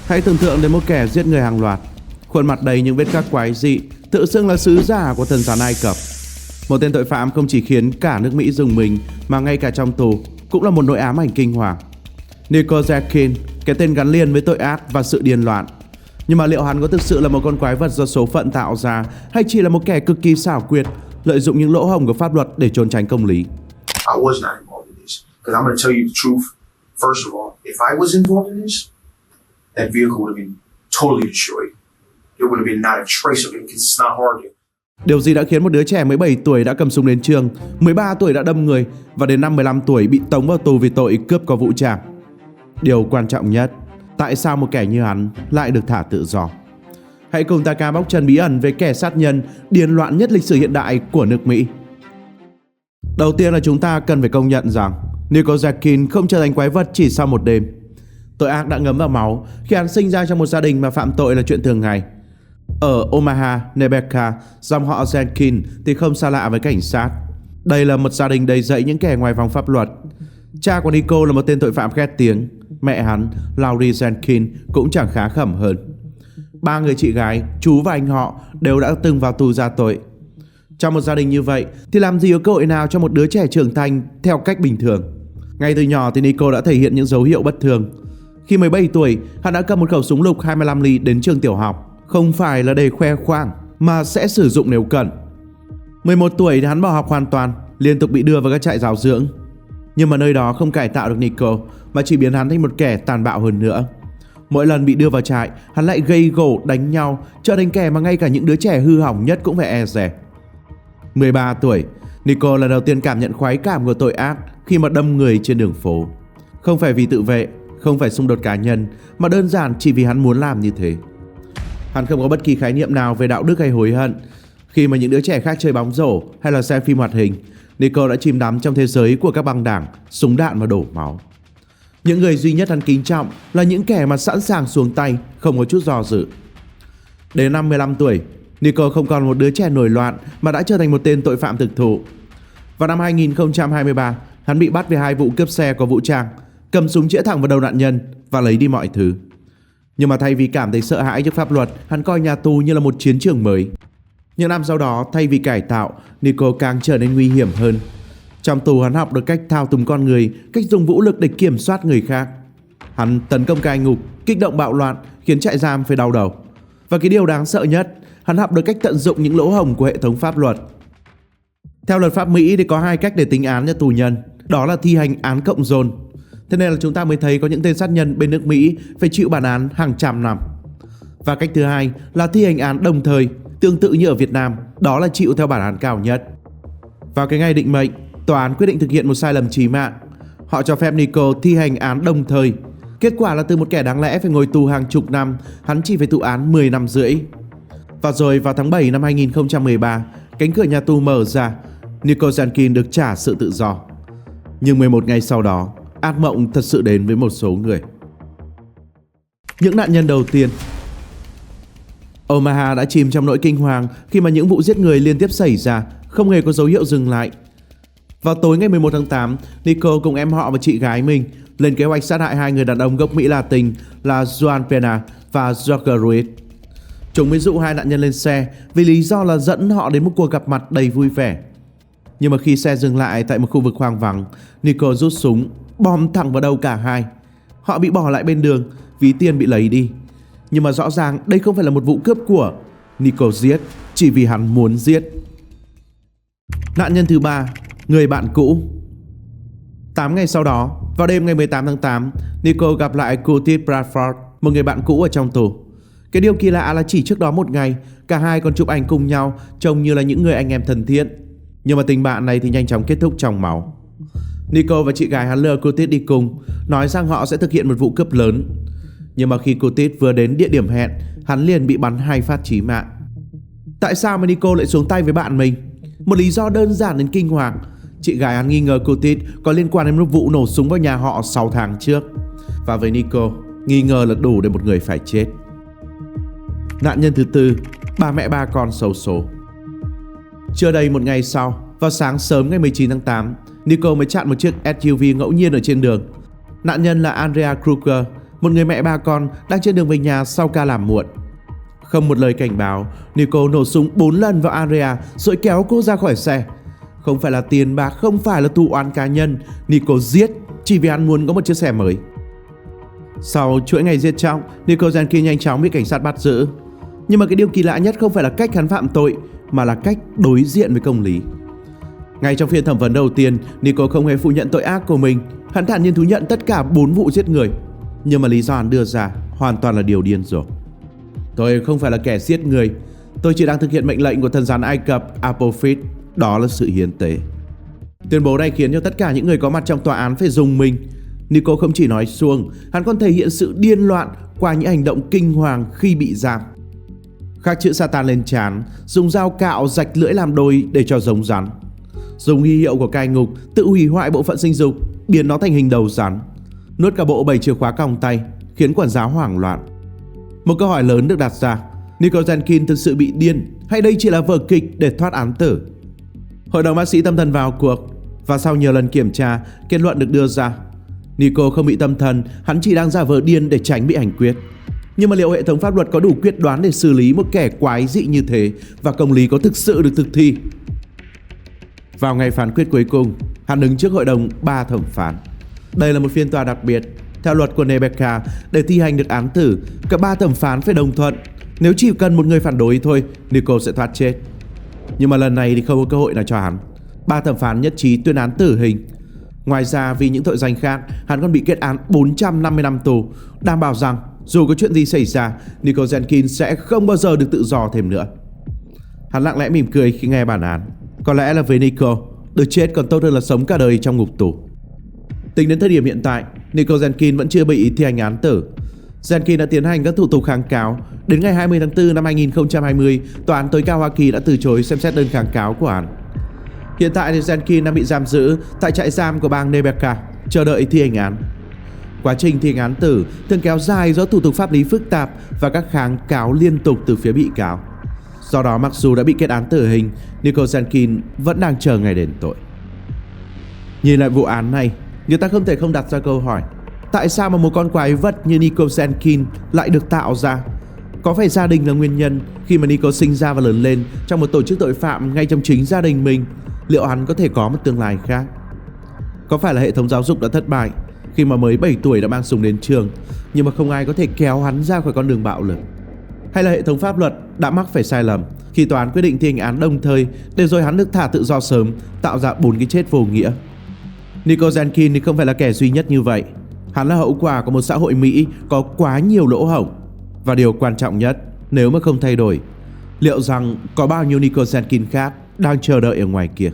Hãy tưởng tượng đến một kẻ giết người hàng loạt, khuôn mặt đầy những vết cắt quái dị, tự xưng là sứ giả của thần gián Ai Cập. Một tên tội phạm không chỉ khiến cả nước Mỹ rùng mình mà ngay cả trong tù cũng là một nỗi ám ảnh kinh hoàng. Nicole Jenkins, cái tên gắn liền với tội ác và sự điên loạn. Nhưng mà liệu hắn có thực sự là một con quái vật do số phận tạo ra, hay chỉ là một kẻ cực kỳ xảo quyệt, lợi dụng những lỗ hổng của pháp luật để trốn tránh công lý? I was not involved in this. Because I'm going to tell you the truth. First of all, if I was involved in this, that vehicle would have been totally destroyed. There would have been not a trace of it because it's not hard yet. Điều gì đã khiến một đứa trẻ 17 tuổi đã cầm súng đến trường, 13 tuổi đã đâm người và đến năm 15 tuổi bị tống vào tù vì tội cướp có vũ trang? Điều quan trọng nhất, tại sao một kẻ như hắn lại được thả tự do? Hãy cùng Taka bóc trần bí ẩn về kẻ sát nhân điên loạn nhất lịch sử hiện đại của nước Mỹ. Đầu tiên là chúng ta cần phải công nhận rằng Nicole Jenkins không trở thành quái vật chỉ sau một đêm. Tội ác đã ngấm vào máu khi hắn sinh ra trong một gia đình mà phạm tội là chuyện thường ngày. Ở Omaha, Nebraska, dòng họ Jenkins thì không xa lạ với cảnh sát. Đây là một gia đình đầy dẫy những kẻ ngoài vòng pháp luật. Cha của Nicole là một tên tội phạm khét tiếng. Mẹ hắn, Laurie Jenkins, cũng chẳng khá khẩm hơn. 3 người chị gái, chú và anh họ đều đã từng vào tù ra tội. Trong một gia đình như vậy thì làm gì có cơ hội nào cho một đứa trẻ trưởng thành theo cách bình thường? Ngay từ nhỏ thì Nicole đã thể hiện những dấu hiệu bất thường. Khi 17 tuổi, hắn đã cầm một khẩu súng lục 25 ly đến trường tiểu học. Không phải là để khoe khoang, mà sẽ sử dụng nếu cần. 11 tuổi thì hắn bỏ học hoàn toàn, liên tục bị đưa vào các trại giáo dưỡng. Nhưng mà nơi đó không cải tạo được Nicole, mà chỉ biến hắn thành một kẻ tàn bạo hơn nữa. Mỗi lần bị đưa vào trại, hắn lại gây gổ, đánh nhau, trở thành kẻ mà ngay cả những đứa trẻ hư hỏng nhất cũng phải e dè. 13 tuổi, Nicole lần đầu tiên cảm nhận khoái cảm của tội ác khi mà đâm người trên đường phố. Không phải vì tự vệ, không phải xung đột cá nhân, mà đơn giản chỉ vì hắn muốn làm như thế. Hắn không có bất kỳ khái niệm nào về đạo đức hay hối hận. Khi mà những đứa trẻ khác chơi bóng rổ hay là xem phim hoạt hình, Nicole đã chìm đắm trong thế giới của các băng đảng, súng đạn và đổ máu. Những người duy nhất hắn kính trọng là những kẻ mà sẵn sàng xuống tay, không có chút do dự. Đến năm 15 tuổi, Nicole không còn một đứa trẻ nổi loạn mà đã trở thành một tên tội phạm thực thụ. Vào năm 2023, hắn bị bắt về 2 vụ cướp xe có vũ trang, cầm súng chĩa thẳng vào đầu nạn nhân và lấy đi mọi thứ. Nhưng mà thay vì cảm thấy sợ hãi trước pháp luật, hắn coi nhà tù như là một chiến trường mới. Những năm sau đó, thay vì cải tạo, Nicole càng trở nên nguy hiểm hơn. Trong tù hắn học được cách thao túng con người, cách dùng vũ lực để kiểm soát người khác. Hắn tấn công cai ngục, kích động bạo loạn, khiến trại giam phải đau đầu. Và cái điều đáng sợ nhất, hắn học được cách tận dụng những lỗ hổng của hệ thống pháp luật. Theo luật pháp Mỹ thì có 2 cách để tính án cho tù nhân, đó là thi hành án cộng dồn. Thế nên là chúng ta mới thấy có những tên sát nhân bên nước Mỹ phải chịu bản án hàng trăm năm. Và cách thứ hai là thi hành án đồng thời, tương tự như ở Việt Nam, đó là chịu theo bản án cao nhất. Vào cái ngày định mệnh, tòa án quyết định thực hiện một sai lầm chí mạng. Họ cho phép Nicole thi hành án đồng thời. Kết quả là từ một kẻ đáng lẽ phải ngồi tù hàng chục năm, hắn chỉ phải thụ án 10 năm rưỡi. Và rồi vào tháng 7 năm 2013, cánh cửa nhà tù mở ra, Nicole Jenkins được trả sự tự do. Nhưng 11 ngày sau đó, ác mộng thật sự đến với một số người. Những nạn nhân đầu tiên. Omaha đã chìm trong nỗi kinh hoàng khi mà những vụ giết người liên tiếp xảy ra, không hề có dấu hiệu dừng lại. Vào tối ngày 11 tháng 8, Nicole cùng em họ và chị gái mình lên kế hoạch sát hại 2 người đàn ông gốc Mỹ Latin là Juan Pena và Jorge Ruiz. Chúng mới dụ 2 nạn nhân lên xe vì lý do là dẫn họ đến một cuộc gặp mặt đầy vui vẻ. Nhưng mà khi xe dừng lại tại một khu vực hoang vắng, Nicole rút súng, bom thẳng vào đầu cả hai. Họ bị bỏ lại bên đường, ví tiền bị lấy đi. Nhưng mà rõ ràng đây không phải là một vụ cướp của. Nicole giết chỉ vì hắn muốn giết. Nạn nhân thứ 3, người bạn cũ. 8 ngày sau đó, vào đêm ngày 18 tháng 8, Nicole gặp lại Curtis Bradford, một người bạn cũ ở trong tù. Cái điều kỳ lạ là chỉ trước đó một ngày, cả hai còn chụp ảnh cùng nhau, trông như là những người anh em thân thiết. Nhưng mà tình bạn này thì nhanh chóng kết thúc trong máu. Nicole và chị gái hắn lừa Curtis đi cùng, nói rằng họ sẽ thực hiện một vụ cướp lớn. Nhưng mà khi Curtis vừa đến địa điểm hẹn, hắn liền bị bắn 2 phát chí mạng. Tại sao mà Nicole lại xuống tay với bạn mình? Một lý do đơn giản đến kinh hoàng. Chị gái hắn nghi ngờ Curtis có liên quan đến một vụ nổ súng vào nhà họ 6 tháng trước. Và với Nicole, nghi ngờ là đủ để một người phải chết. Nạn nhân thứ 4, bà mẹ 3 con xấu số. Chưa đầy một ngày sau, vào sáng sớm ngày 19 tháng 8, Nicole mới chặn một chiếc SUV ngẫu nhiên ở trên đường. Nạn nhân là Andrea Kruger, một người mẹ ba con đang trên đường về nhà sau ca làm muộn. Không một lời cảnh báo, Nico nổ súng 4 lần vào Andrea rồi kéo cô ra khỏi xe. Không phải là tiền bạc, không phải là thù oán cá nhân, Nico giết chỉ vì hắn muốn có một chiếc xe mới. Sau chuỗi ngày giết chóc, Nico Jenkins nhanh chóng bị cảnh sát bắt giữ. Nhưng mà cái điều kỳ lạ nhất không phải là cách hắn phạm tội, mà là cách đối diện với công lý. Ngay trong phiên thẩm vấn đầu tiên, Nico không hề phủ nhận tội ác của mình. Hắn thản nhiên thú nhận tất cả 4 vụ giết người. Nhưng mà lý do hắn đưa ra hoàn toàn là điều điên rồ. Tôi không phải là kẻ giết người, tôi chỉ đang thực hiện mệnh lệnh của thần rắn Ai Cập Apophis, đó là sự hiến tế. Tuyên bố này khiến cho tất cả những người có mặt trong tòa án phải rùng mình. Nico không chỉ nói suông, hắn còn thể hiện sự điên loạn qua những hành động kinh hoàng khi bị giam. Khắc chữ Satan lên trán, dùng dao cạo rạch lưỡi làm đôi để cho giống rắn. Dùng huy hiệu của cai ngục tự hủy hoại bộ phận sinh dục, biến nó thành hình đầu rắn. Nuốt cả bộ 7 chìa khóa còng tay, khiến quản giáo hoảng loạn. Một câu hỏi lớn được đặt ra, Nico Jenkins thực sự bị điên hay đây chỉ là vở kịch để thoát án tử? Hội đồng bác sĩ tâm thần vào cuộc và sau nhiều lần kiểm tra, kết luận được đưa ra. Nico không bị tâm thần, hắn chỉ đang giả vờ điên để tránh bị hành quyết. Nhưng mà liệu hệ thống pháp luật có đủ quyết đoán để xử lý một kẻ quái dị như thế và công lý có thực sự được thực thi? Vào ngày phán quyết cuối cùng, hắn đứng trước hội đồng 3 thẩm phán. Đây là một phiên tòa đặc biệt. Theo luật của Nebraska, để thi hành được án tử, cả 3 thẩm phán phải đồng thuận. Nếu chỉ cần một người phản đối thôi, Nico sẽ thoát chết. Nhưng mà lần này thì không có cơ hội nào cho hắn. 3 thẩm phán nhất trí tuyên án tử hình. Ngoài ra vì những tội danh khác, hắn còn bị kết án 450 năm tù, đảm bảo rằng dù có chuyện gì xảy ra, Nico Jenkins sẽ không bao giờ được tự do thêm nữa. Hắn lặng lẽ mỉm cười khi nghe bản án. Có lẽ là với Nico, được chết còn tốt hơn là sống cả đời trong ngục tù. Tính đến thời điểm hiện tại, Nico Jenkins vẫn chưa bị thi hành án tử. Jenkins đã tiến hành các thủ tục kháng cáo. Đến ngày 20 tháng 4 năm 2020, Tòa án tối cao Hoa Kỳ đã từ chối xem xét đơn kháng cáo của hắn. Hiện tại thì Jenkins đang bị giam giữ tại trại giam của bang Nebraska, chờ đợi thi hành án. Quá trình thi hành án tử thường kéo dài do thủ tục pháp lý phức tạp và các kháng cáo liên tục từ phía bị cáo. Do đó mặc dù đã bị kết án tử hình, Nico Jenkins vẫn đang chờ ngày đền tội. Nhìn lại vụ án này, người ta không thể không đặt ra câu hỏi: tại sao mà một con quái vật như Nico Jenkins lại được tạo ra? Có phải gia đình là nguyên nhân khi mà Nico sinh ra và lớn lên trong một tổ chức tội phạm ngay trong chính gia đình mình? Liệu hắn có thể có một tương lai khác? Có phải là hệ thống giáo dục đã thất bại khi mà mới 7 tuổi đã mang súng đến trường, nhưng mà không ai có thể kéo hắn ra khỏi con đường bạo lực? Hay là hệ thống pháp luật đã mắc phải sai lầm khi tòa án quyết định thi hành án đồng thời để rồi hắn được thả tự do sớm, tạo ra 4 cái chết vô nghĩa? Nico Jenkins thì không phải là kẻ duy nhất như vậy. Hắn là hậu quả của một xã hội Mỹ có quá nhiều lỗ hổng. Và điều quan trọng nhất, nếu mà không thay đổi, liệu rằng có bao nhiêu Nico Jenkins khác đang chờ đợi ở ngoài kia?